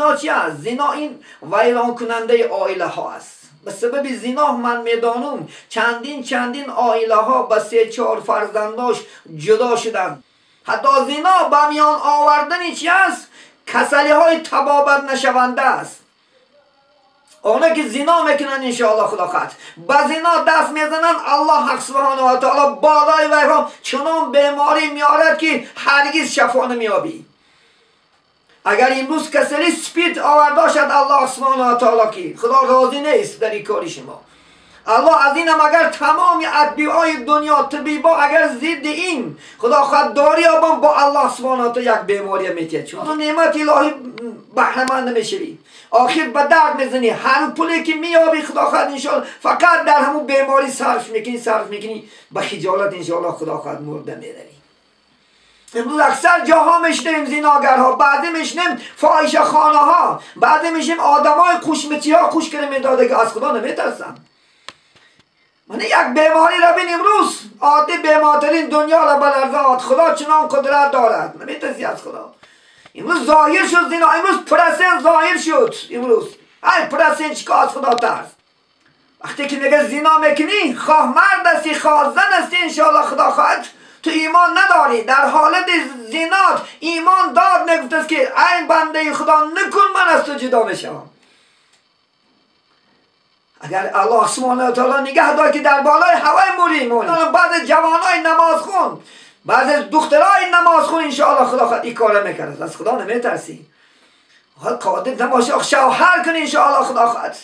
زنا چی است؟ زنا این ویران کننده عائله ها است. به سبب زنا من میدانم چندین عائله ها به 3-4 فرزنداش جدا شدند. حتی زنا به میان آوردن چی است؟ کسلی های تبابت نشونده است. اونا که زنا میکنن انشاءالله خدا خواهد به زنا دست میزنن، الله حق سبحانه و تعالی بالای ویها چنان بیماری میارد که هرگز شفا نمیابی. اگر امروز کسلی سپید آورده شد الله سبحانه و تعالی که خدا راضی نیست در این کاری شما. الله از اینم اگر تمام ادبیای دنیا طبیبا اگر ضد این خدا خواهد داری آبان با الله سبحانه و تعالی یک بیماری میتید. چون تو نعمت الهی بهره‌مند نمیشوی، آخر به درد میزنی. هر پولی که میابی خدا خواهد انشاءالله فقط در همون بیماری صرف میکنی به خجالت انشاءالله خدا خواهد مرده میروی. امروز اکثر جاها میشنیم زناگرها، بعضی میشنیم فاحشه خانه ها، بعضی میشنیم آدمای خوشمچی ها خوش کرده میداده که از خدا نمیترسن. من یک بیماری را بین امروز عادی بیمارترین دنیا را بلرزاد. خدا چنان قدرت دارد، نمیترسی از خدا. امروز ظاهر شد زنا، امروز پرسین ظاهر شد. امروز ای پرسین چیکار از خدا ترس؟ وقتی که میگه زنا میکنی خواه مرد هستی خواه زن هستی انشاءالله خدا خواهد تو ایمان نداری. در حالت زنا ایمان داد میگفت که ای بنده خدا نکن من از تو جدا میشم. اگر الله سبحانه و تعالی نگه داره که در بالای هوای موری بعض جوانای نماز خون، بعض دخترای نماز خون انشاءالله خدا خواهد این کار میکرد. از خدا نمیترسی؟ قادر نباشه شوهر کنی انشاءالله خدا خواهد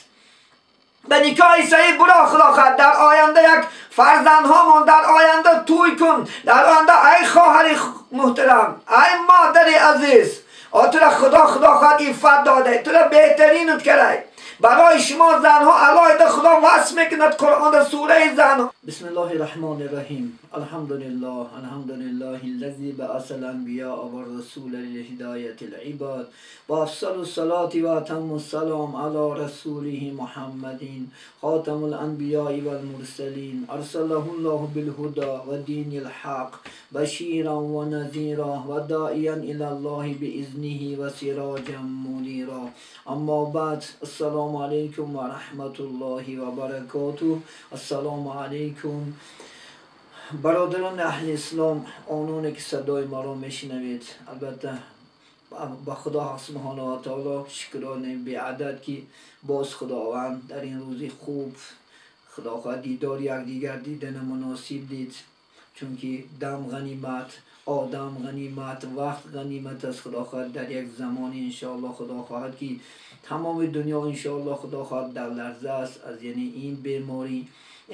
به نکاح صحیح برا خدا خواهد. در آینده یک فرزندهامون در آینده توی کن. در آینده ای خواهر محترم، ای مادر عزیز، تو را خدا خواهد عفت داده، تو را بهترینت کرده. برای شما زنها علایده خدا وصف میکند قرآن در سوره زنها. بسم الله الرحمن الرحیم. الحمدلله الذی بعث الانبیاء و الرسول لهدایت العباد و افضل الصلاة و اتم السلام علی رسوله محمد خاتم الانبیاء و المرسلین ارسله الله بالهدى و دین الحق بشیرا و نذیرا و داعیا الی الله باذنه و سراجا منیرا. اما بعد، السلام علیکم و رحمت الله و برکاته. السلام علیکم برادران اهل اسلام، آنانی که صدای ما را میشنوید. البته با خدا سبحانه و تعالی شکرانه بی عدد که باز خداوند در این روز خوب خدا خواهد دیدار یکدیگر دیدن مناسب دید. چون که دم غنیمت، آدم غنیمت، وقت غنیمت از خدا خواهد. در یک زمانی انشاءالله خدا خواهد که تمام دنیا انشاءالله خدا خواهد در لرزه است از یعنی این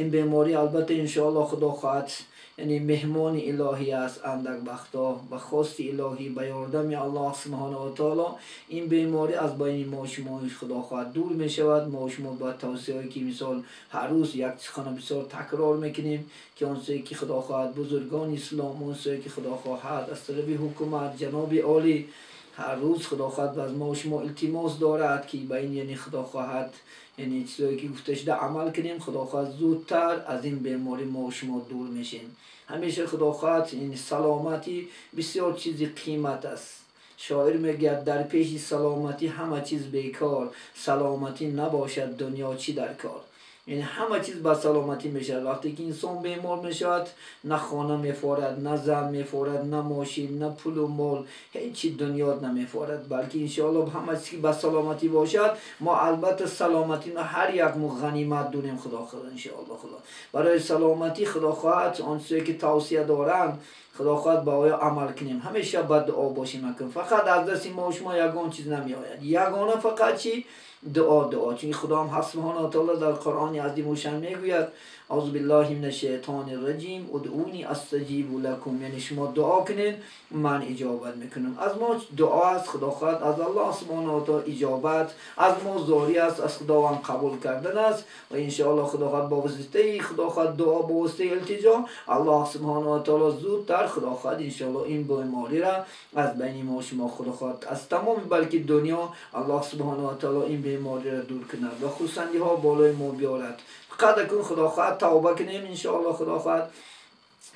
بیماری البته انشاءالله خدا خواهد یعنی مهمان الهی است. اندک بختا و خواست الهی به یاردم الله سبحانه و تعالی این بیماری از بین ما شما خدا خواهد دور می شود. ما شما با توصیه که مثال هر روز یک سخن بسیار تکرار میکنیم که اونسایی که خدا خواهد بزرگان اسلام، اونسایی که خدا خواهد از طرف حکومت جناب عالی هر روز خدا خواهد از ما شما التماس دارد که به این یعنی خدا خواهد یعنی چیزایی که گفته شده عمل کنیم. خدا خواهد زودتر از این بیماری ما شما دور میشیم. همیشه خدا خواهد این سلامتی بسیار چیزی قیمت است. شاعر میگه در پیش سلامتی همه چیز بیکار، سلامتی نباشد دنیا چی در کار. یعنی همه چیز با سلامتی میشه. وقتی که انسان بیمار میشود نه خانه میفورد، نه زن میفورد، نه ماشین، نه پول و مال، هیچی دنیا نمیفورد. بلکه انشاءالله همه چیز با سلامتی باشد. ما البته سلامتی نه هر یک مو غنیمت دونیم خدا خواهد انشاءالله. خدا برای سلامتی خدا خواهد آنچه که توصیه دارم خدا خواهد با آیا عمل کنیم. همیشه با دعا باشیم مکن. فقط از دست ما شما یگان چیز نمی آید. یگانه فقط چی؟ دعا. چون خدا هم سبحانه و تعالی در قرآن عظیم و شان میگوید اعوذ بالله من الشیطان الرجیم ادعونی استجیب لکم. یعنی شما دعا کنین من اجابت میکنم. از ما دعا است خدا خواهد از الله سبحانه و تعالی اجابت، از ما زاری است از خداوند قبول کردن است. و ان شاء الله خدا خواهد با واسطه خدا خواهد دعا با واسطه التجا الله سبحانه و تعالی زودتر خدا خواهد ان شاء الله این بیماری را از بین ما شما خدا خواهد از تمام بلکه دنیا الله سبحانه و تعالی این بیماری را دور کند و خصوصا ها بالای ما بیارد. فقط کن خدا خواهد توبه کنیم ان شاء الله خدا خواهد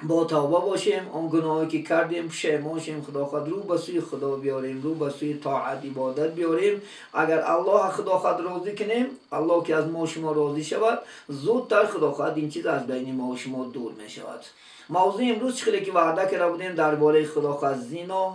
با توبه باشیم، اون گناهی که کردیم پشیمان شیم، خداخواد رو به سوی خدا بیاریم، رو به سوی طاعت عبادت بیاریم. اگر الله خداخواد راضی کنیم، الله که از ما شما راضی شود، زودتر خداخواد این چیز از بین ما و شما دور می شود. موضوع امروز چیزی که وعده کرده بودیم درباره خداخواد زنا،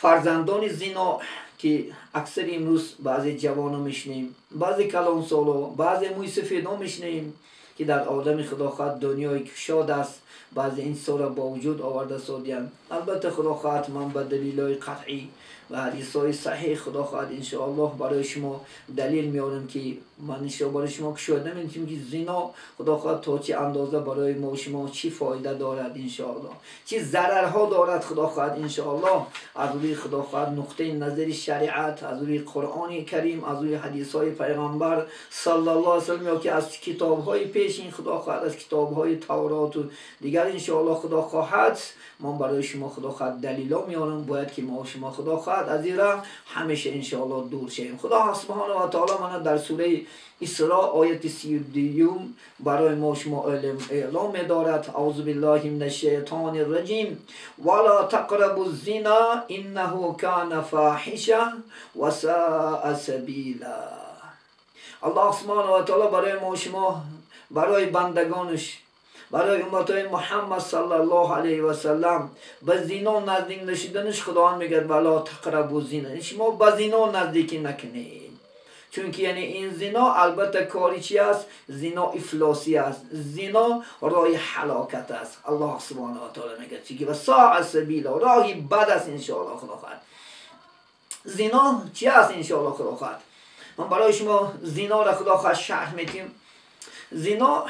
فرزندان زنا که اکثر امروز بعضی جوانو میشنیم، بعضی کلان سالو، بعضی موی سفیدان میشنیم که در آدم خداخواد دنیای کشاد است. بعضی این سال با وجود آورده سادیان. البته خداخواد من به دلیلای قطعی و حدیثای صحیح خداخواد انشاءالله برای شما دلیل میارم که من انشاءالله برای شما کشاد نمیتونم که زنا خداخواد تا چه اندازه برای ما و شما چی فایده دارد انشاءالله، چی ضررها دارد خداخواد انشاءالله. از روی خداخواد نقطه نظر شریعت، از روی قرآن کریم، از روی حدیثهای پیغمبر صلی الله علیه و سلم، که از کتابهای پیش این خداخواد، از کتابهای تورات و دیگر انشاءالله خداخواد من برای شما خداخواد دلیلا میارم. باید که ما و شما خداخواد از این راه همیشه انشاءالله دور شیم. خدا سبحانه و تعالی من در سوره اسراء آیت 32 برای ما شما اعلام می‌دارد: اعوذ بالله من الشیطان الرجیم ولا تقربوا الزنا انه کان فاحشه و ساء سبیلا. الله سبحانه و تعالی برای ما شما، برای بندگانش، برای امت محمد صلی الله علیه و سلم به زنا نزدیک نشیدنش خداوند میگه ولا تقربوا الزنا، شما به زنا نزدیکی نکنید. چون که یعنی این زنا البته کاری چی است؟ زنا افلاسی است، زنا راه هلاکت است. الله سبحانه و تعالی میگه چی که و ساء سبیلا، راهی بد است انشاءالله خداوند. زنا چی است انشاءالله خداوند؟ من برای شما زنا را خداوند شرح میدم. زنا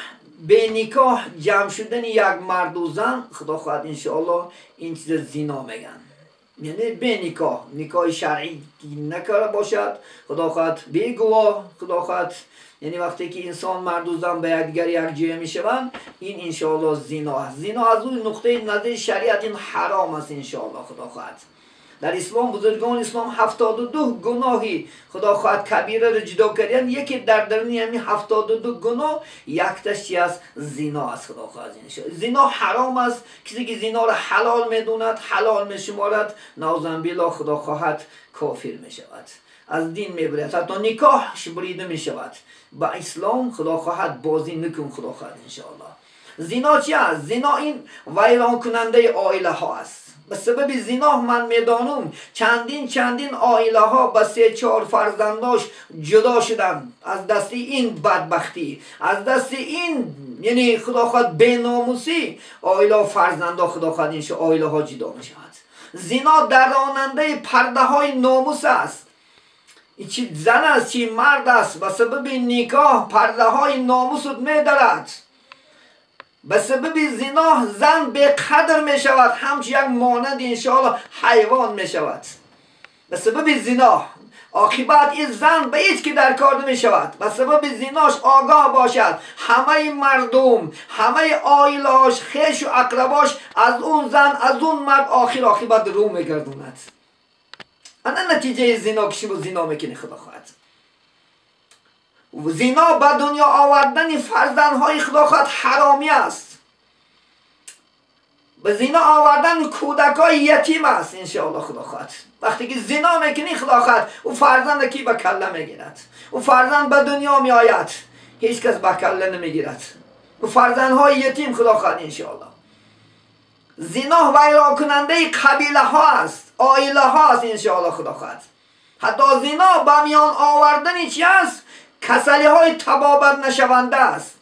به نکاح جمع شدن یک مرد و زن خداوند انشاءالله این چیز زنا میگن. یعنی به نکاح شرعی نکرده باشد، خداوند بی گواه، خداوند یعنی وقتی که انسان مرد و زن به یکدیگر یک جای میشوند، این انشاءالله زنا است. زنا از اون نقطه نظر شریعت این حرام است انشاءالله خداوند. در اسلام بزرگان اسلام 72 گناهی خداوند کبیره را جدا کردن. یکی در درون همین 72 گناه یکتاش چی است؟ زنا است خداوند. زنا حرام است. کسی که زنا را حلال میدوند، حلال میشمارد، نعوذ بالله خداوند کافر میشود، از دین میبرد، حتی نکاحش بریده میشود. با اسلام خداوند بازی نکن خداوند انشاءالله. زنا چی است؟ زنا این ویران کننده عائله ها است. به سبب زنا من میدانم چندین عائله ها با 3-4 فرزنداش جدا شدن از دست این بدبختی، از دست این یعنی خداوند بیناموسی عائله و فرزندا خداوند این عائله ها جدا می شود. زنا دراننده پرده های ناموس است. چی زن است چی مرد است، به سبب نکاح پرده های ناموس می دارد. به سبب زنا زن به قدر می شود، همچه یک مانند انشاءالله حیوان می شود. به سبب زنا عاقبت این زن به هیچ که در کار نمی شود. به سبب زناش آگاه باشد همه مردم، همه عائله‌اش، خویش و اقرباش از اون زن، از اون مرد آخر عاقبت رو می گردوند. انا نتیجه زنا که شما زنا میکنی خداوند. زنا به دنیا آوردن فرزندهای خداوند حرامی است. به زنا آوردن کودکای یتیم است انشاءالله خداوند. وقتی که زنا میکنی خداوند او فرزند کی به کله میگیرد؟ او فرزند به دنیا می آید، هیچ کس به کله نمیگیرد. او فرزندهای یتیم خداوند انشاءالله. زنا ویران کننده قبیله ها است، عائله ها است انشاءالله خداوند. حتی زنا به میان آوردن چی است؟ کسلی های تبابت نشونده است.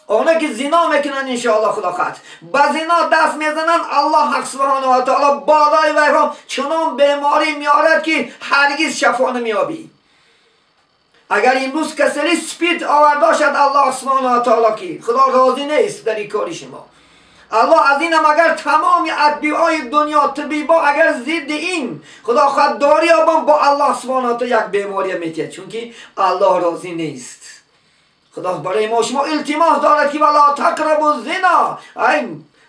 اونا که زنا میکنن انشاءالله خداوند به زنا دست میزنن، الله حق سبحانه و تعالی بالای ویها چنان بیماری میارد که هرگز شفا نمیابی. اگر امروز کسلی سپید آورده شد الله سبحانه و تعالی که خدا راضی نیست در این کاری شما. الله از اینم اگر تمام ادبیای دنیا طبیبا اگر ضد این خدا خودداری با الله سبحانه و تعالی یک بیماری میتید، چون که الله راضی نیست. خدا برای ما شما التماس دارد که ولا تقربوا الزنا. ای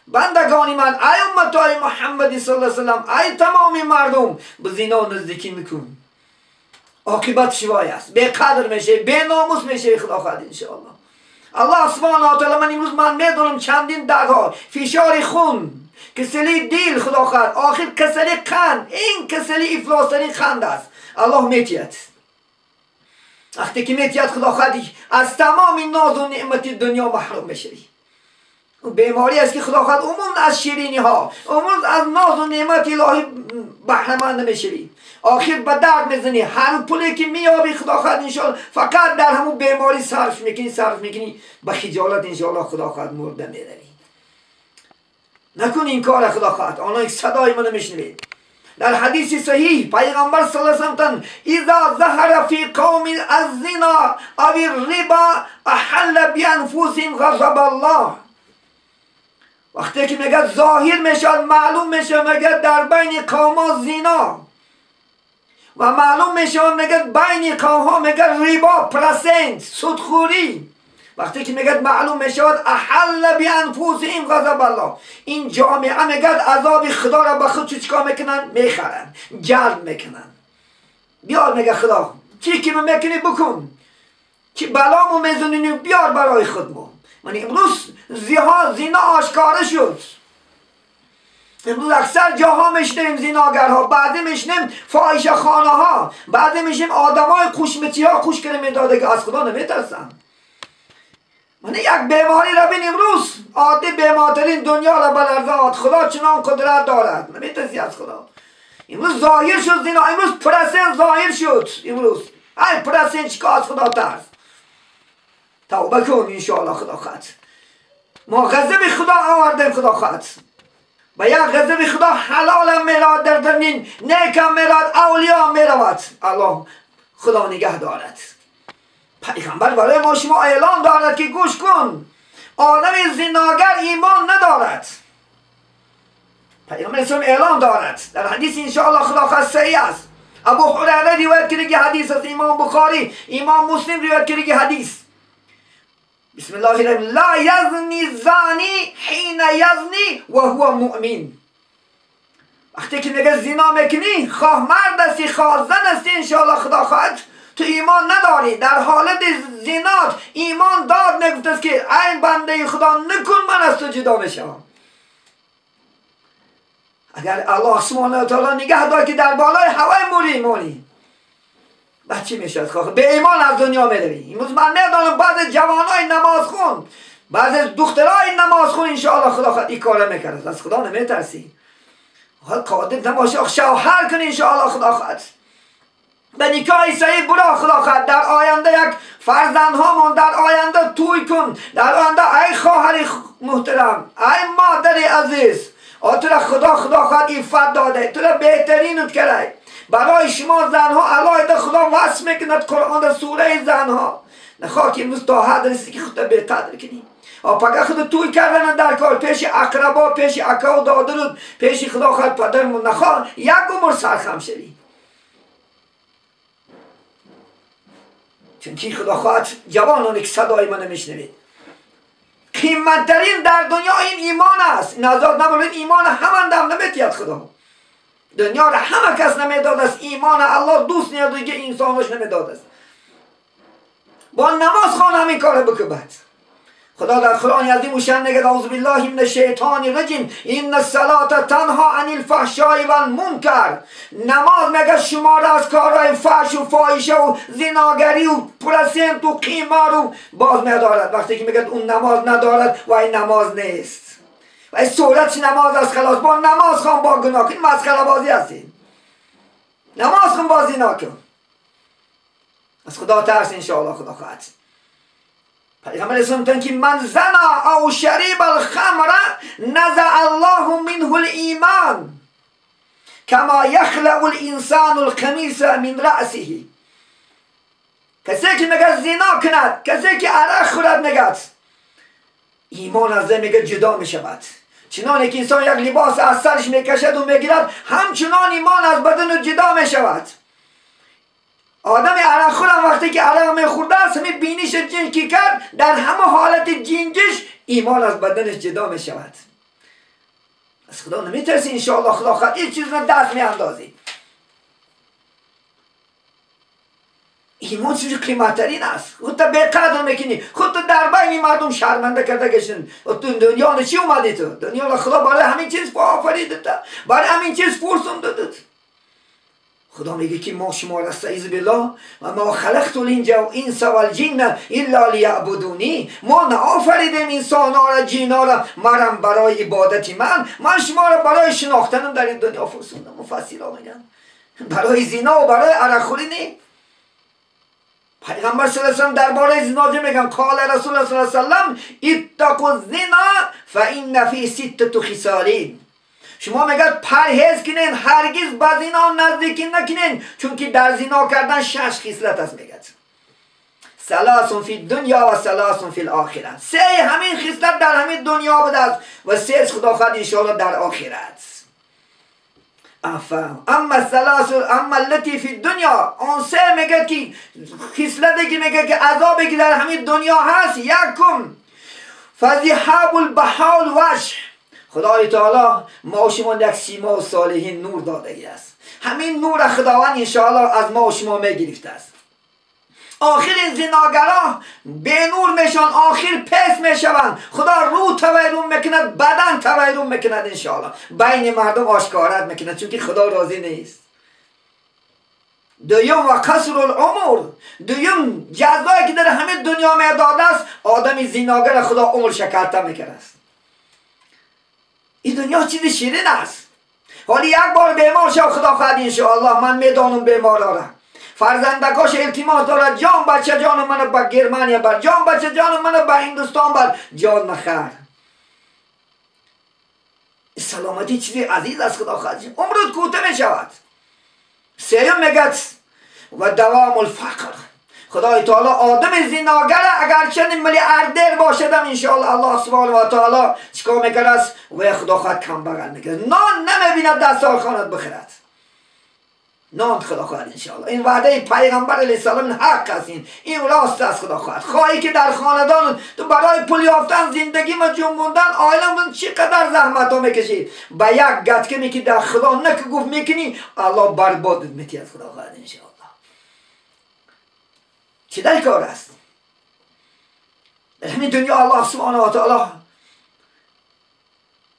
بندگان من، ای امتای محمد صلی الله علیه و سلم، ای تمام مردم به زنا نزدیکی نکن، عاقبت شوای است، بی قدر میشه، بی ناموس میشه خداوند انشاءالله. الله سبحانه و تعالی من میدونم چندین دردها، فشار خون، کسلی دل خدا خواهد، آخر کسلی قند، این کسلی افلاس‌ترین قند است. الله میتید. وقتی که میتید خدا خواهد از تمام این ناز و نعمت دنیا محروم بشی. اون بیماری است که خدا خواهد عموم از شیرینی ها، عموم از ناز و نعمت الهی بهره مند نمیشی. آخر به درد میزنی، هر پولی که میابی خدا خواهد انشاءالله فقط در همون بیماری صرف میکنی به خجالت انشاءالله خدا خواهد مرده میروی. نکن این کار خدا خواهد. آنها یک صدای من میشنوید. در حدیث صحیح پیغمبر صلی الله علیه و سلم اذا ظهر فی قوم الزنا او الربا احل بانفسهم غضب الله. وقتی که میگه ظاهر میشه، معلوم میشه، میگه در بین قوم ها زنا و معلوم میشه، میگه بین قوم ها میگه ربا، پرسنت، سودخوری. وقتی که میگه معلوم میشه احل بانفسهم غضب الله، این جامعه میگه عذاب خدا را به خود چیکار میکنن؟ میخرن، جلب میکنن. بیار میگه خدا چی که میکنی بکن، چی بلامو میزنی بیار برای خودمون. من امروز زنا آشکاره شد. امروز اکثر جاها میشنیم زناگرها، بعدی میشنیم فاحشه خانه ها، بعدی میشنیم آدمای خوشمتی ها خوش کنه میداده که از خدا نمیترسن. من یک بیماری را بین امروز عادی بیمارترین دنیا را بلرزاد. خدا چنان قدرت دارد، نمیترسی از خدا. امروز ظاهر شد زنا، امروز پرسن ظاهر شد. امروز ای پرسن چیکار از خدا ترس. توبه کن انشاءالله خدا خواهد. ما غضب خدا آوردیم خدا خواهد. و یک غضب خدا حلال میراد در درمین، نیکم میراد، اولیا میرود. الله خدا نگه دارد. پیغمبر برای ما شما اعلان دارد که گوش کن، آدم زناگر ایمان ندارد. پیغمبر اسلام اعلان دارد در حدیث انشاءالله خدا خواهد صحیح است. ابو هریره روایت کرده حدیث است، امام بخاری، امام مسلم روایت کرده حدیث. بسم الله الرحمن الرحیم. لا یزنی زانی حین یزنی و هو مؤمن. وقتی که میگه زنا میکنی، خواه مرد هستی خواه زن هستی، انشاءالله خدا خواهد تو ایمان نداری، در حالت زنات ایمان داد نگفت است که ای بنده خدا نکن من از تو جدا بشم. اگر الله سبحانه و تعالی نگه داره که در بالای هوای موری بچه میشد خواه به ایمان از دنیا میروی. امروز من میدانم بعض جوانای نماز خون، بعض دخترای نماز خون انشاءالله خدا خواهد این کار میکرد. از خدا نمیترسی. قادر نباشه شوهر کنی انشاءالله خدا خواهد. به نکاح صحیح برا خدا خواهد. در آینده یک فرزندهامون در آینده توی کن. در آینده ای خواهر محترم، ای مادر عزیز، تو را خدا خواهد عفت داده، تو را بهترینت کرده. برای شما زنها علایده خدا وصف میکند قرآن در سوره زنها. نخواه که امروز تا حد رسی که خودت بهتر کنی. پگه خود توی کردن در کار پیش اقربا، پیش اکا و دادرود، پیش خدا خواهد پدرمون، نخواه یک عمر سرخم شوی. چون که خدا خواهد جوانانی که صدای من میشنوید، قیمتترین در دنیا این ایمان است. این آزاد نبولید، ایمان همان دم نمیتید خدا. دنیا را همه کس نمیداد است، ایمان الله دوست نیاد دیگه انسانش نمیداد است. با نماز خوان همین کار بکبد. خدا در قرآن عظیم و شان میگه اعوذ بالله من الشیطان الرجیم ان الصلاة تنها عن الفحشاء والمنکر. نماز میگه شما را از کارهای فحش و فاحشه و زناگری و پرسنت و قیمار و باز میدارد. وقتی که میگه اون نماز ندارد و این نماز نیست و این صورت نماز است. خلاص با نماز خوان با گناه کن، مسخره بازی هستی. نماز خوان بازی نکن. از خدا ترس انشاءالله خدا خواهد. پیغمبر اسلام تن که من زنا او شریب الخمر نزع الله منه الایمان کما یخلع الانسان القمیص من رأسه. کسی که میگه زنا کند، کسی که عرق خورد میگه ایمان از میگه جدا میشود. چنانه که انسان یک لباس از سرش میکشد و میگیرد، همچنان ایمان از بدن جدا میشود. آدم عرق خورم وقتی که عرق میخورده است، همین بینیش جنج کی کرد، در همه حالت جنجش ایمان از بدنش جدا میشود. از خدا نمیترسی انشاءالله خدا خواهد این چیز رو دست میاندازی. ایمان چیزی قیمتترین است. خودت به قدر میکنی، خودت در بین مردم شرمنده کرده گشتن. تو دنیا چی اومدی؟ تو دنیا خدا برای همین چیز آفریده، برای همین چیز فرصت داده. خدا میگه که ما شما را استعیذ بالله و ما خلقت الانس والجن الا لیعبدونی، ما نآفریدیم انسان ها را جن ها را مرم برای عبادت من شما را برای شناختنم در این دنیا فرستادم. مفصل ها میگن برای زنا و برای عرق خوری نی. پیغمبر صلی الله علیه و سلم درباره زنا میگن قال رسول الله صلی الله علیه و سلم اتقوا الزنا فان فی ستة خصال. شما میگید پرهیز کنین، هرگز به زنا نزدیکی نکنین، چون که در زنا کردن 6 خصلت است. میگید ثلاث فی الدنیا و ثلاث فی الاخره. 3 همین خصلت در همین دنیا بوده است و 3 خدا خواهد ان شاء الله در آخرت. اما التي فی الدنیا، اون 3 میگه که خصلتی که میگه که عذابی که در همین دنیا هست، یکم فذهاب البهاء الوجه. خدای تعالی ما و شما یک سیما و صالحین نور داده است. همین نور خداوند ان شاء الله از ما و شما میگرفته است. آخر این زناگرا به نور میشن، آخر پس میشوند. خدا رو تورم میکند، بدن تورم میکند ان شاء الله. بین مردم آشکارت میکند، چون که خدا راضی نیست. دویم و قصر العمر، دویم جزایی که در همه دنیا میداده است، آدم زناگر خدا عمر شکرته میکرد است. این دنیا چیز شیرین است. حالی یک بار بیمار شو، خدا خواهد ان شاء الله، من میدانم بیمار داره، فرزندکاش التماس دارد، جان بچه جان من به گرمانیا بر، جان بچه جان من به هندوستان بر، جان نخر. سلامتی چیزی عزیز است. خدا خواهد عمرت کوتاه می شود. سیوم میگد و دوام الفقر. خدای تعالی آدم زناگر اگرچه میلیاردر باشدم ان شاء الله، الله سبحانه و تعالی چیکار میکنه است و خدا خواهد کم بغل میکنه، نان نمیبیند دستارخانت بخرد، نان خدا خواهد ان شاء الله. این وعده پیغمبر علیه السلام حق است. این راست است. خدا خواهد خواهی که در خاندان تو برای پول یافتن زندگی ما جنبوندن عالم چقدر زحمت ها میکشید، به یک گتکه که در خدا نک گفت میکنی، الله بربادت میتی از خدا خواهد ان شاء الله. چه در کار است؟ در همین دنیا الله سبحانه و تعالی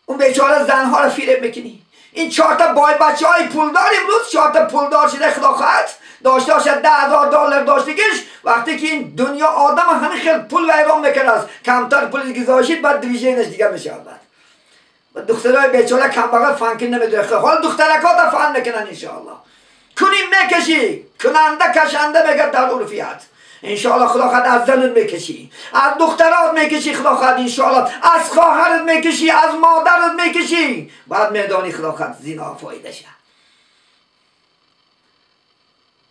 اون بیچاره زنها را فریب میکنی. این 4 تا بای بچه های پولدار امروز 4 تا پولدار شده، خدا خواهد داشته باشد $10,000 داشتگیش، وقتی که این دنیا آدم همین خیلی پول ویران میکنه است، کمتر پول گذاشید بعد دیویژنش دیگه میشه. و دخترای بیچاره کم بغل فنکن نمیدونه، حالا دخترکات فن میکنن ان شاء الله. کنیم میکشی، کننده کشنده میگه در عرفیت ان شاء الله. خدا خواهد از زنت میکشی، از دخترات میکشی، خدا خواهد ان شاء الله از خواهرت میکشی، از مادرت میکشی، بعد میدانی خدا خواهد زنا فایده شه.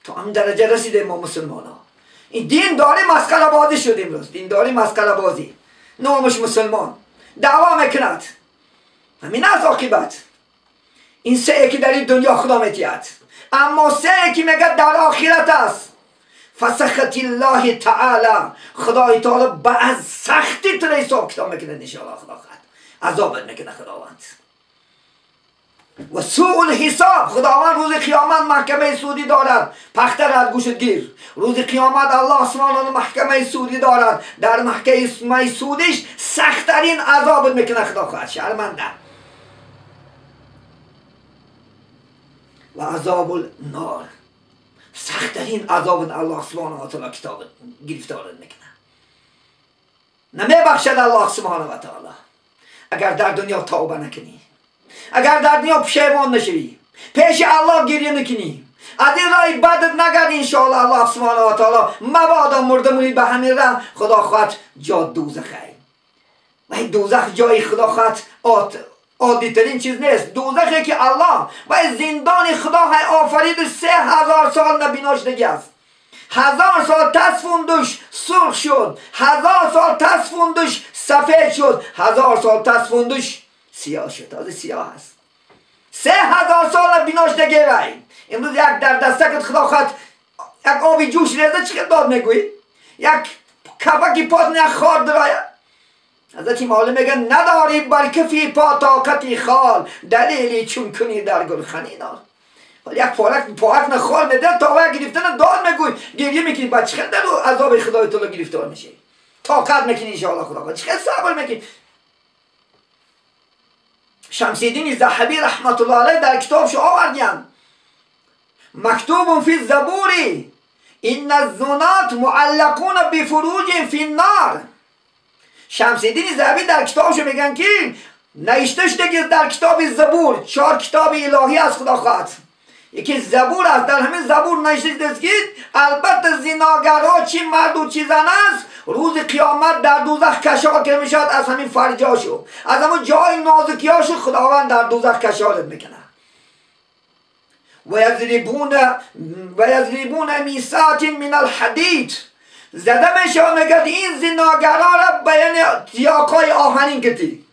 تو هم درجه رسیده ما مسلمان ها. این دین داری مسخره بازی شد امروز، دین داری مسخره بازی، نامش مسلمان دعوا میکند. همین از عاقبت این 3 که در این دنیا خدا میتید، اما 3 که میگه در آخرت است. فسخط الله تعالی، خدای تعالی به از سختی تو حساب کتاب میکنه ان شاء الله. خدا خواهد عذابت میکنه خداوند. و سوء الحساب، خداوند روز قیامت محکمه سودی دارد، پختر از گوشت گیر. روز قیامت الله سبحانه محکمه سودی دارد، در محکمه سودیش سختترین عذابت میکنه خدا خواهد. شرمنده. و عذاب النار، سختترین عذاب الله سبحانه و تعالی کتاب گرفتارت میکنه، نمیبخشد الله سبحانه و تعالی اگر در دنیا توبه نکنی، اگر در دنیا پشیمان نشوی، پیش الله گریه نکنی، از این راه بدت نگردی ان شاء الله، الله سبحانه و تعالی مبادا مردمونی به همین راه خدا خواهد جا دوزخه. و این دوزخ جای خدا خواهد عادی ترین چیز نیست. دوزخی که الله و زندان خدا های آفرید 3000 سال نبیناشتگی است. 1000 سال تصفوندش سرخ شد، 1000 سال تصفوندش سفید شد، 1000 سال تصفوندش سیاه شد. تازه سیاه است. 3000 سال نبیناشتگی وی. امروز یک در دستکت خدا خواهد یک آبی جوش ریزه چقدر داد میگویی؟ یک کفکی پات نه خار درایه. حضرت مولا میگن نداری بلکه فی پا طاقتی خال، دلیلی چون کنی در گلخنی نار. یک پارک نخال میده تا گرفتن داد میگوی گریه میکنی با چقدر در عذاب خدای تعالی گرفتار میشه طاقت میکنی انشاءالله خدا چقدر صبر میکنی. شمس الدین ذهبی رحمت الله علیه در کتابش آوردن مکتوب فی الزبور ان الزنات معلقون بفروج فی النار. شمس الدین ذهبی در کتابش میگن که نوشته شده در کتاب زبور 4 کتاب الهی از خدا خواهد یکی زبور است. در همین زبور نوشته شده که البته زناگرها چی مرد و چی زن است روز قیامت در دوزخ کشال که میشد از همین فرجاشو از همون جای نازکیاشو خداوند در دوزخ کشالت میکنه. و یضربون میثاق من الحدید زده میشه میگه این زناگرها را بیان تیاقای آهنین کتی.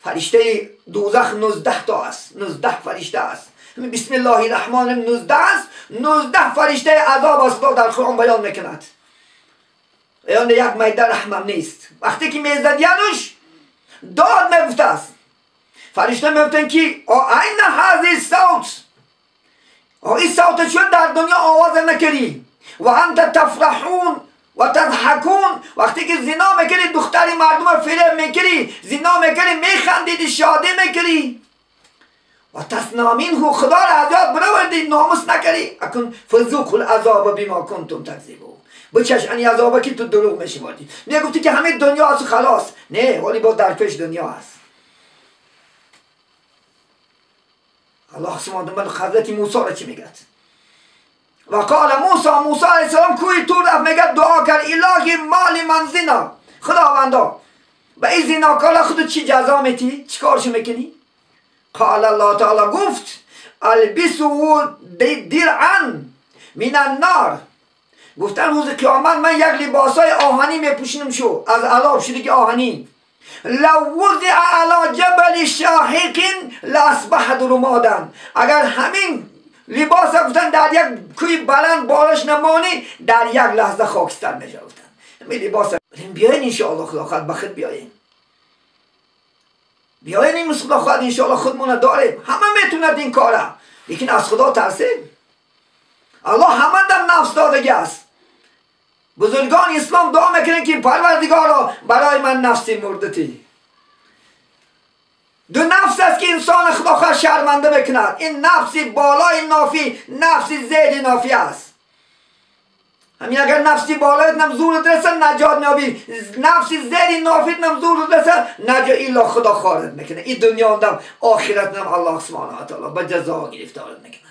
فرشته دوزخ 19 تا است 19 فرشته است. بسم الله الرحمن الرحیم 19 است 19 فرشته عذاب است در قرآن بیان میکند. بیان یک میده رحمم نیست. وقتی که میزدیانش داد میگفته است فرشته میگفتن که این هذه صوت این صوت شد در دنیا آواز نکردی و انت تفرحون و تضحکون وقتی که زنا میکنی دختری مردم فریب میکنی زنا میکنی میخندیدی شادی میکنی و تصنع منه خدا را از یاد بروردی ناموس نکردی اکن فذوقوا العذاب بما کنتم تکذبون بچش انی عذابه که تو دروغ میشمردی. میگفتی که همه دنیا است خلاص نه ولی با در پیش دنیا است. الله سبحانه و تعالی حضرت موسی را چی میگه؟ و قال موسی علیه السلام کوی تور رفت میگه دعا کرد الهی مال من زنا خداوندا به این زناکارا خودت چی جزا میتی؟ چی کارشو میکنی؟ قال الله تعالی گفت البسوا درعا من النار گفتن روز قیامت من یک لباسای آهنی میپوشونم شو از علاب شده که آهنی لو وضع على جبل شاهق لاصبح رمادا اگر همین لباس گفتن در یک کوی بلند بالش نمانی در یک لحظه خاکستر میشه گفتن همین لباس بیاین انشاءالله خدا خواهد بخیر بیاین این خدا خواهد انشاءالله خودمون داریم همه میتوند این کاره لیکن از خدا ترسیم. الله همه در نفس دادگی است. بزرگان اسلام دعا میکنن که پروردگارا برای من نفسی مردتی. دو نفس است که انسان خدا خواهد شرمنده میکند. این نفسی بالای نافی نفسی زیر نافی است. همین اگر نفسی بالایت نم زور درسه نجات میابی نفسی زیر نافیت نم زور درسه نجات ایلا خدا خارج میکنه. این دنیا هم آخرت نم الله سبحانه و تعالی به جزا گرفتار میکنه.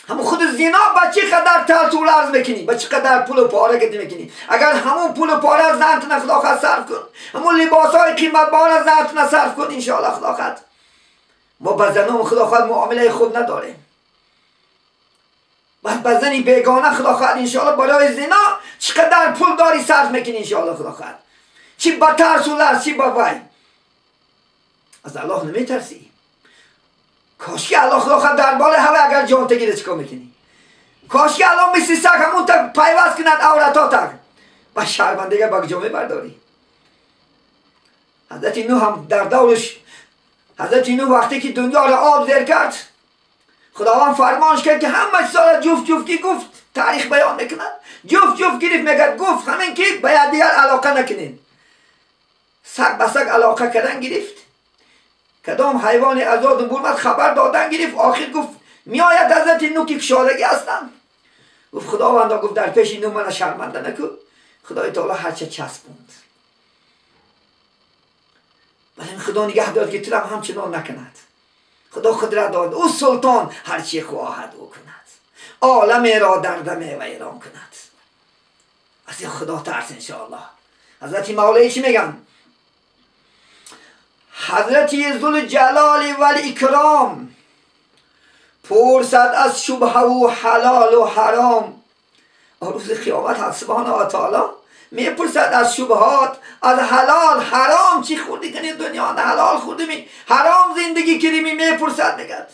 همون خود زنا با چی قدر تلتول عرض میکنی با چی قدر پول و پاره کتی میکنی اگر همون پول و پاره زنتنا خدا خواهد صرف کن همون لباس های قیمت باره زنتنا صرف کن انشاءالله خدا خواهد. ما با زنان خدا خواهد معامله خوب نداریم بعد با زنی بیگانه خدا خواهد انشاءالله برای زنا چقدر پول داری صرف میکنی انشاءالله خدا خواهد. چی با ترسول است چی با وای از الله نمیترسی. کاشکی الله خدا خواهد در بال هوا اگر جان تگیره چکا میکنی کاشکی الله مثل سگ همون تا پیوست کند عورتا تک و شرمندگی با جامعه برداری. حضرت نوح هم در دورش حضرت نوح وقتی که دنیا را آب زیر کرد خداوند فرمانش کرد که همه سال جفت کی گفت تاریخ بیان میکند جفت گرفت میگد گفت همین که باید دیگر علاقه نکنین سگ به سگ علاقه کردن گرفت کدام حیوان ازاد برمت خبر دادن گرفت آخر گفت میآید حضرت نوح که کشادگی هستن گفت خداوندا گفت در پیش نوح من شرمنده نکن خدای تعالی هرچه چسبوند ولی خدا نگه داد که تو هم همچنان نکند. خدا خود را داد او سلطان هرچی خواهد او کند عالم را در دم ویران کند. از این خدا ترس انشاءالله. حضرت مولایی چی میگن؟ حضرت ذوالجلال و الاکرام پرسد از شبهه و حلال و حرام. روز قیامت سبحانه و تعالی میپرسد از شبهات از حلال حرام چی خوردی کنی دنیا حلال خوردی می حرام زندگی کردی میپرسد میگد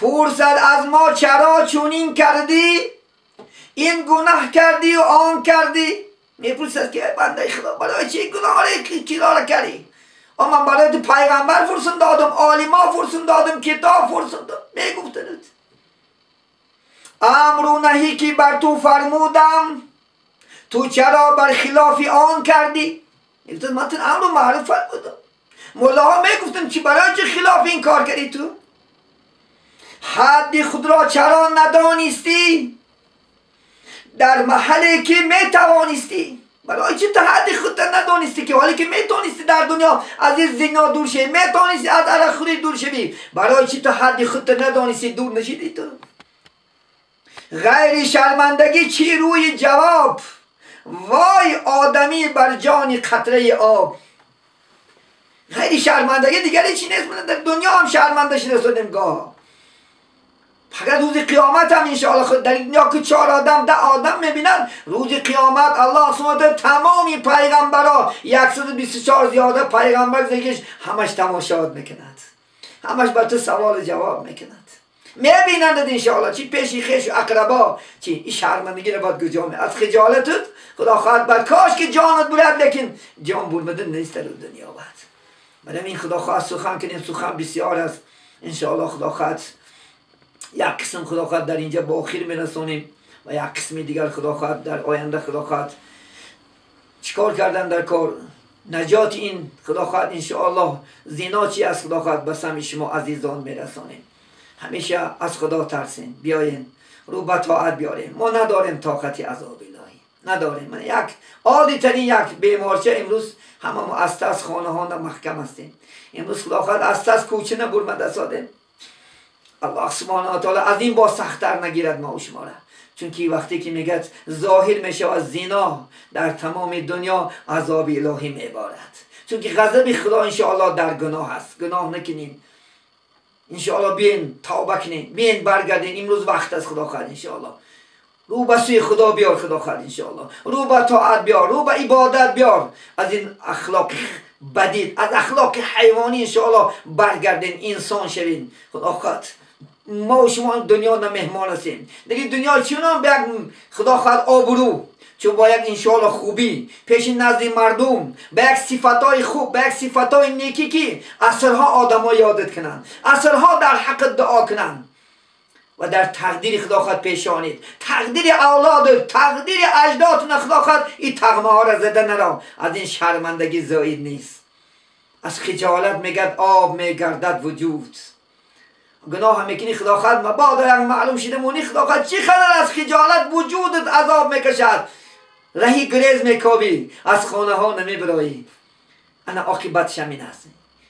پرسد از ما چرا چونین کردی این گناه کردی و آن کردی میپرسد که بنده خدا برای چه گناه را کردی من برای پیغمبر فرسون دادم، عالما فرسون دادم، کتاب فرسون دادم. میگفتند امر و نهی که بر تو فرمودم تو چرا بر خلاف آن کردی؟ میگفتند من تن امر و معروف فرمودم. مولاها میگفتن چی برای چه خلاف این کار کردی تو؟ حد خود را چرا ندانستی در محلی که میتوانستی؟ برای چی تو حد خود را ندانستی که حالی که میتونستی در دنیا از این زنا دور شوی، میتونستی از عرق خوری دور شوی، برای چی تو حد خود را ندانستی دور نشدی تو؟ غیر شرمندگی چی روی جواب، وای آدمی بر جان قطره آب. غیر شرمندگی دیگری چی نیست؟ من در دنیا هم شرمنده شدیم گاه، فقط روز قیامت هم انشاءالله خود در دنیا که 4 آدم 10 آدم میبینن، روز قیامت الله سبحانه تمامی پیغمبرها 124 زیاده پیغمبر زیگش همش تماشات میکند، همش بر تو سوال جواب میکند، میبینند انشاءالله چی پیشی خیش و اقربا چی این شرمندگی رو باید گجامه از خجالتت خدا خواهد بعد کاش که جانت بولد، لیکن جان بولمده نیست در دنیا بعد. برای این خدا خواهد سخن کنیم، سخن بسیار است انشاءالله. خدا خواهد یک قسم خدا خواهد در اینجا با آخر میرسونیم و یک قسم دیگر خدا خواهد در آینده خدا خواهد چیکار کردن در کار نجات این خدا خواهد انشاءالله زنا چی است خدا خواهد به سمع شما عزیزان میرسونیم. همیشه از خدا ترسین، بیاین رو به طاعت بیاریم. ما نداریم طاقت عذاب الهی، نداریم. من یک عادی ترین یک بیمارچه امروز همه ما از خانه ها محکم هستیم. امروز خدا خواهد از کوچه نبرمده ساده. الله سبحانه و تعالی از این با سخت‌تر نگیرد ما و شما را، چون که وقتی که میگه ظاهر میشه از زنا در تمام دنیا عذاب الهی میبارد، چون که غضب خدا انشاءالله در گناه است. گناه نکنین انشاءالله، بیاین توبه کنین، بیاین برگردین. امروز وقت است خدا خواهد انشاءالله. رو به سوی خدا بیار خدا خواهد انشاءالله، رو به طاعت بیار، رو به عبادت بیار. از این اخلاق بدید، از اخلاق حیوانی انشاءالله برگردین، انسان شوین. خدا خواهد ما و شما دنیا مهمان هستیم. دیگه دنیا چونان به یک خدا خواهد آبرو، چون با یک انشاءالله خوبی پیش نزد مردم، به یک صفتای خوب، به یک صفتای نیکی که اصلها آدم ها یادت کنند، اصلها در حق دعا کنند و در تقدیر خدا خواهد پیشانید. تقدیر اولاد، تقدیر اجدادتون خدا خواهد این تغمه ها را زده نرو. از این شرمندگی زاید نیست. از خجالت میگد آب میگردد وجود. گناه میکنی خدا خواهد مبادا یک معلوم شده مونی خدا خواهد چی خلل از خجالت وجودت عذاب میکشد. رهی گریز میکابی، از خانه ها نمیبرایی. انا عاقبت شمین است.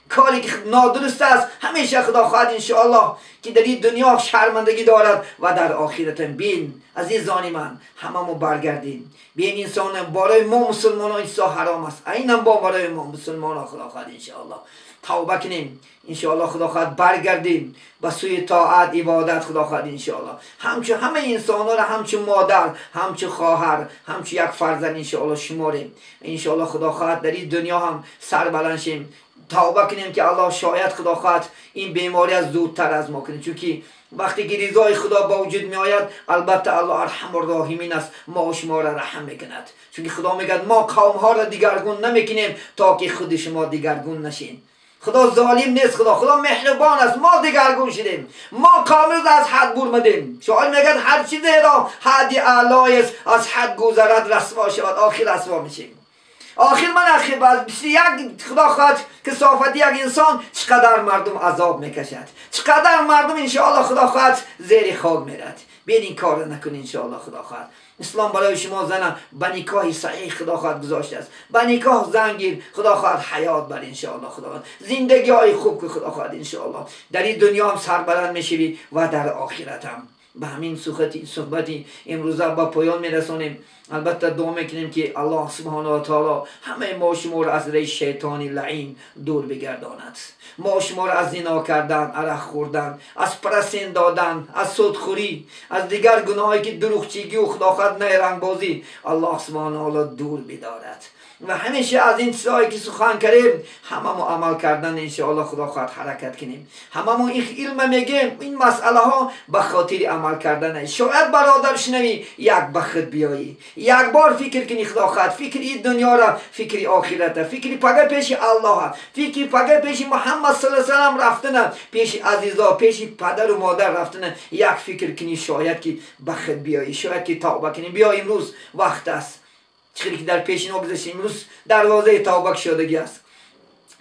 کاری که نادرست است همیشه خدا خواهد انشاءالله که در این دنیا شرمندگی دارد و در آخرت بین. عزیزان من همه ما برگردیم، بین انسان برای ما مسلمان ها اینسا حرام است، اینم با برای ما مسلمان ها خدا خواهد انشاءالله توبه کنیم انشاءالله. خدا خواهد برگردیم به سوی طاعت عبادت خدا خواهد انشاءالله. همچون همه انسان ها را همچون مادر، همچون خواهر، همچون یک فرزند انشاءالله شماریم. انشاءالله خدا خواهد در این دنیا هم سر بلند شیم، توبه کنیم که الله شاید خدا خواهد این بیماری از زودتر از ما کنیم، چون که وقتی که رضای خدا با وجود می آید البته الله ارحم الراحمین است، ما و شما را رحم میکند، چون که خدا میگه ما قوم ها را دیگرگون نمیکنیم تا که خود شما دیگرگون نشین. خدا ظالم نیست، خدا مهربان است. ما دیگرگون شدیم، ما کامل از حد برمدیم. شاعر میگه هر چیزی را حد اعلی است، از حد گذرد رسوا شود، آخر رسوا میشیم. آخر من آخر باز یک خدا خواهد که صافت یک انسان چقدر مردم عذاب میکشد، چقدر مردم انشاءالله خدا خواهد زیر خاک میرد. بیاین این کار نکن انشاءالله. خدا خواهد اسلام برای شما زن به نکاح صحیح خدا خواهد گذاشته است. به نکاح زن گیر خدا خواهد حیات بر انشاءالله. خدا خواهد زندگی های خوب که خدا خواهد انشاءالله در این دنیا هم سربلند میشوی و در آخرت هم. به همین صحبتی امروزه با پایان میرسونیم. البته دعا میکنیم که الله سبحانه و تعالی همه ما شما را از ری شیطانی لعین دور بگرداند. ما شما را از زنا کردن، عرق خوردن، از پرستین دادن، از سودخوری، از دیگر گناهایی که دروغچیگی و خداخواد نه رنگ بازی الله سبحانه و تعالی دور بدارد. و همیشه از این چیزهایی که سخن کردیم هممون عمل کردن انشاءالله خدا خواهد حرکت کنیم. هممون این علم میگیم این مسئله ها به خاطر عمل کردن. شاید برادر شنوی یک بخت بیایی، یک بار فکر کنی خدا خواهد، فکر این دنیا را، فکر آخرت، فکر پگه پیش الله، فکر پگه پیش محمد صلی الله علیه و رفتن، پیش عزیزا، پیش پدر و مادر رفتن. یک فکر کنی شاید که بخت بیایی، شاید که توبه کنی. بیا امروز وقت است، چیزی که در پیش نگذشت امروز دروازه توبه شدگی است.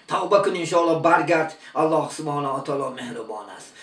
توبه کن انشاءالله برگرد. الله سبحانه و تعالی مهربان است.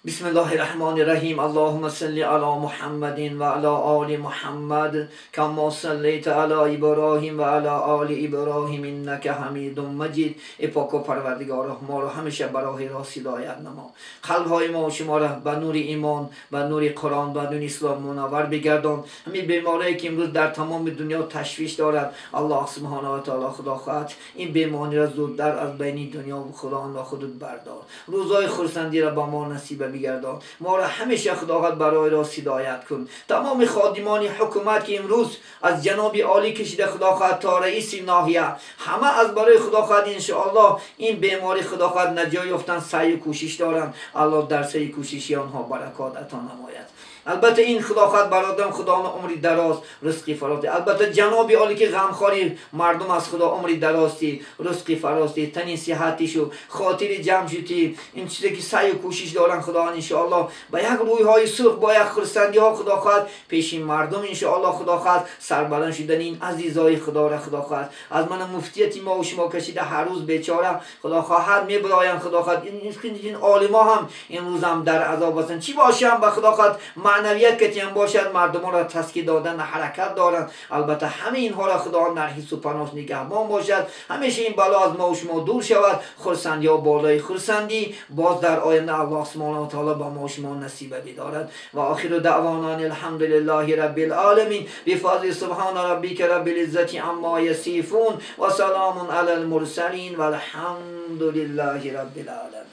بسم الله الرحمن الرحیم. اللهم صل علی محمد و علی آل محمد کما صلیت علی ابراهیم و علی آل ابراهیم انک حمید مجید. ای پاک و پروردگار، ما را همیشه به راه راست هدایت نما. قلب های ما و شما را به نور ایمان، به نور قرآن، به نور اسلام منور بگردان. همین بیماری که امروز در تمام دنیا تشویش دارد، الله سبحانه و تعالی خدا خواهد این بیماری را زودتر از بین دنیا و خدا خودت بردار. روزای خرسندی را به ما نصیب بگردان. ما را همیشه خداوند برای راست هدایت کن. تمام خادمان حکومت که امروز از جناب عالی کشیده خداوند تا رئیس ناحیه، همه از برای خداوند ان شاء الله این بیماری خداوند نجات یافتن سعی و کوشش دارن. الله در سعی کوششی آنها برکات عطا نماید. البته این خداوند برادرم خدا عمری دراز، رزقی فراستی. البته جناب عالی که غمخواری مردم از خدا عمری درازی، رزقی فراستی، تنی صحتیشو، خاطر جمع شدی، این چیزی که سعی و کوشش دارن خدا ان شاء الله با یک روی های سرخ، با یک خرسندی ها خداوند پیش مردم ان شاء الله خداوند سربلند شدن این عزیزای خدا را خداوند از من مفتیتی ما و شما کشیده هر روز بیچاره خداوند میبرایم. خداوند این عالما هم امروز هم در عذاب هستند. چی باشم به خداوند معنویت که تیم باشد، مردم را تسکیه دادن حرکت دارند. البته همه اینها را خدا در حفظ و پناهش نگهبان باشد. همیشه این بلا از ما و شما دور شود. خرسندی ها بالای خرسندی باز در آینده الله سبحانه و تعالی با ما و شما نصیب بدارد. و آخر دعوانا الحمد لله رب العالمین بفضل سبحان ربک رب العزة عما یصفون و سلام علی المرسلین و الحمد لله رب العالمین.